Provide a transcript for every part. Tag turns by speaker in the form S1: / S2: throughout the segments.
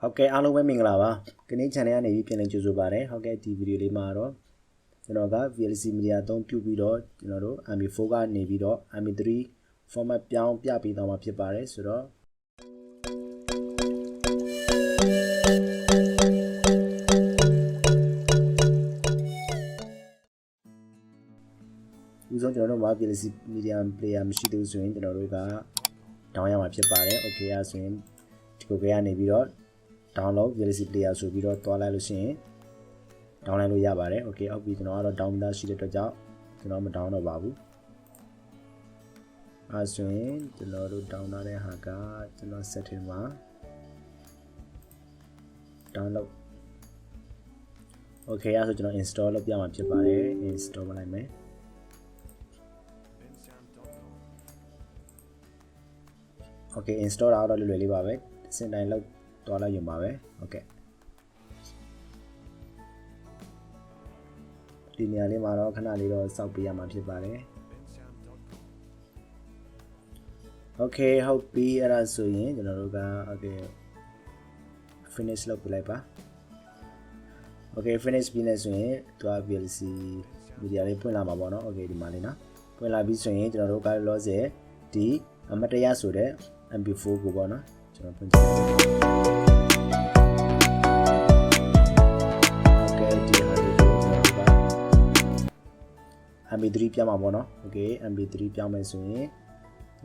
S1: Okay,အားလုံးပဲမင်္ဂလာပါ။ဒီနေ့ channel ကနေပြီးပြန်လည်ကြိုဆိုပါရစေ။ဟုတ်ကဲ့ဒီဗီဒီယိုလေးမှာတော့ကျွန်တော်က VLC media အသုံးပြုပြီးတော့ကျွန်တော်တို့ Mp4 ကနေပြီးတော့ Mp3 format ပြောင်းပြပေးသွားမှာဖြစ်ပါတယ်ဆိုတော့ဦးဆုံးကျွန်တော်တို့မှာ VLC media player မရှိသေးဘူးဆိုရင်ကျွန်တော်တို့က down ရမှာဖြစ်ပါတယ်။ Okay အဲဆိုရင်ဒီကိုကနေပြီးတော့download VLC player ဆိုပြီးတော့တွားလိုက်လို့ရှိရင် down လိုက်လို့ရပါတယ်။ Okay အောက်ပြီးကျွန်တော်ကတော့ down တာရှိတဲ့အတွက်ကြောင့်ကျွန်တော်မ down တော့ပါဘူး။အဲဆိုရင်ကျွန်တော်တို့ down ထားတဲ့ဟာကကျွန်တော် setting မှာ download Okay အဲဆိုကျွန်တော် install လုပ်ပြမှာဖြစ်ပါတယ်။ install လုပ်လိုက်မယ်။ Okay install တာတော့လွယ်လွယ်လေးပါပဲ။စင်တိုင်းလောက်တွားလိုက်ရုံပါပဲ။ Okayဒီနေရာလေးမှာတော့ခဏလေးတော့စောက်ပေးရမှာဖြစ်ပါတယ် Okay ဟုတ်ပြီအဲ့ဒါဆိုရင်ကျွန်တော်တို့က Okay finish လုပ်ပြလိုက်ပါ Okay finish ပြီးနေဆိုရင်သူက VLC media လေးဖွင့်လာမှာပေါ့နော် Okay ဒီမှာလေးနော်ဖွင့်လာပြီးဆိုရင်ကျွန်တော်တို့ကလောဆယ်ဒီအမတရားဆိုတဲ့ Mp4 ကိုပေါ့နော်ကျွန်တော်ဖွင့်ကြည့်Mp3 ပြမှာပေါ့နော် Okay Mp3 ပြောင်းမယ်ဆိုရင်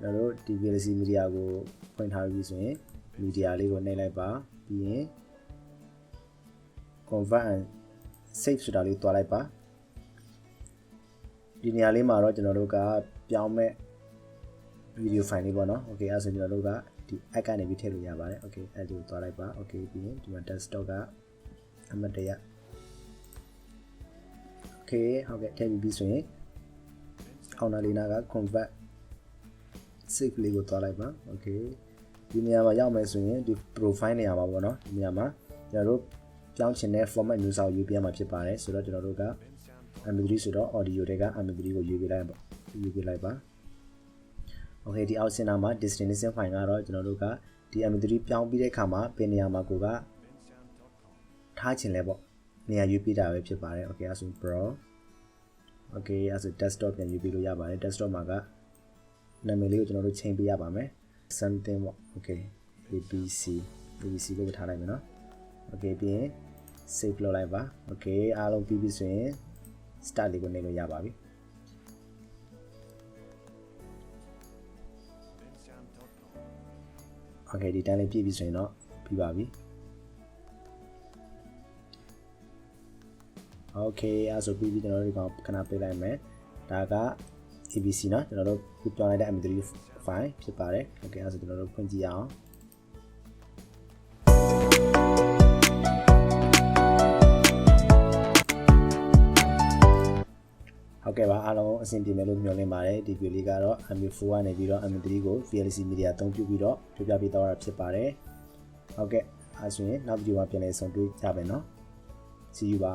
S1: ကျွန်တော်တို့ဒီ VLC media ကိုဖွင့်ထားပြီးဆိုရင် media လေးကိုနှိပ်လိုက်ပါပြီးရင် convert and save ဆိုတာလေးတွားလိုက်ပါဒီနေရာလေးမှာတော့ကျွန်တော်တို့ကပြောင်းမဲ့ video file လေးပေါ့နော် Okay အဲဆိုကျွန်တော်တို့ကဒီ app ကနေပြီးထည့်လို့ရပါတယ် Okay အဲ့ဒီကိုတွားလိုက်ပါ Okay ပြီးရင်ဒီမှာ desktop ကအမတရားOkay ဟုတ်ကဲ့ထည့်ပြီးဆိုရင်အောင်းနာလေးနာက convert save လေးကိုတွားလိုက်ပါ Okay ဒီနေရာမှာရောက်မယ်ဆိုရင်ဒီ profile နေရာမှာပေါ့နော်ဒီနေရာမှာကျွန်တော်တို့ပြောင်းချင်တဲ့ format မျိုးစာကိုယူပြရမှာဖြစ်ပါတယ်ဆိုတော့ကျွန်တော်တို့က Mp3 ဆိုတော့ audio တွေက Mp3 ကိုယူပြလိုက်ပါ Okay ဒီအောက်စင်တာမှာ destination file ကတော့ကျွန်တော်တို့ကဒီ Mp3 ပြောင်းပြီးတဲ့အခါမှာဘယ်နေရာမှာကိုကထားချင်လဲပေါ့နေရာယူပြတာပဲဖြစ်ပါတယ် Okay အဲဆို pro Okay အဲဆို desktop ပြန်ယူပြလို့ရပါတယ် desktop မှာကနာမည်လေးကိုကျွန်တော်တို့ချိန်ပေးရပါမယ် something ပေါ့ Okay abc လို့ထားလိုက်မယ်နော် Okay ပြီးရင် save လုပ်လိုက်ပါ Okay အားလုံးပြီးပြီဆိုရင် start လေးကိုနှိပ်လို့ရပါပြီ Okay ဒီတန်းလေးပြည့်ပြီဆိုရင်တော့ပြီးပါပြီ Okay အဲဆိုပြီးကျွန်တော်တို့ဒီကောင်ခဏပေးလိုက်မယ်ဒါက abc เนาะကျွန်တော်တို့ပြောင်းလိုက်တဲ့ mp3 file ဖြစ်ပါတယ် Okay အဲဆိုကျွန်တော်တို့ဖွင့်ကြည့်ရအောင်ဟုတ်ကဲ့ပါအားလုံးအဆင်ပြေမယ်လို့မျှော်လင့်ပါတယ်ဒီဗီဒီယိုလေးကတော့ Mp4 ကနေပြီးတော့ Mp3 ကို VLC media အသုံးပြုပြီးတော့ပြပြပေးသွားတာဖြစ်ပါတယ်ဟုတ်ကဲ့အဲဆိုရင်နောက်ဗီဒီယိုမှာပြန်လည်ဆုံတွေ့ကြမယ်နော် See you ပါ